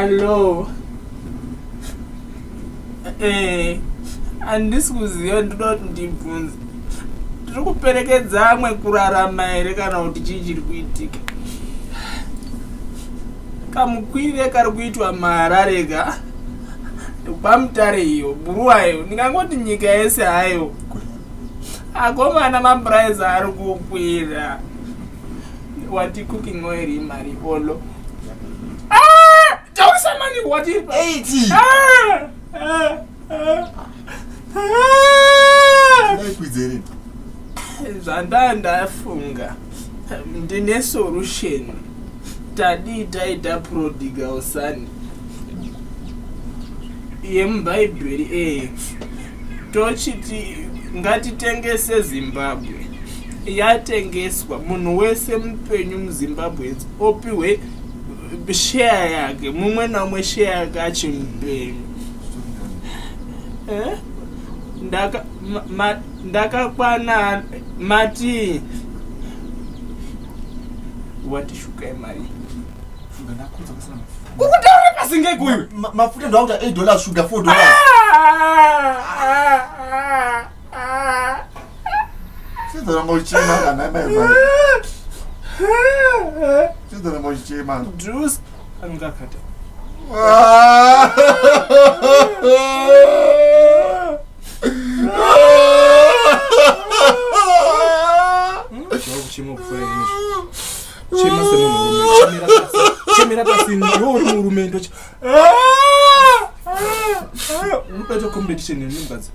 Hello. Andisi kuziva ndinoda kuti ndibvunze. Tiri kuperekedza amwe kurarama here kana kuti chii chiri kuitika? Kamukwirire kari kuitwa maharare ka pamutare iyo buruwayo ndingangoti nyika yese hayo akomana mapuraizi ari kukwira. What cooking oil imari olo tausamani what 80 zvandandafunga ndine solution. Taita prodigal son yemubhaibheri tochiti ngatitengese Zimbabwe. Yatengeswa munhu wese mupenyu muZimbabwe opiwe share yake, mumwe namwe share yake achimupenyu. Ndakakwana mati watishuka mari kukutaura pasinge kuiwe mafuta ndo akuta $8 sugar $4. Sidora ngochema kana mai. Sidora ngochema. Juice angakata. Chimo kufanya nini? Chema sema murume. Chemira pasi uri murume ndo. Upeto competition ni mbazi.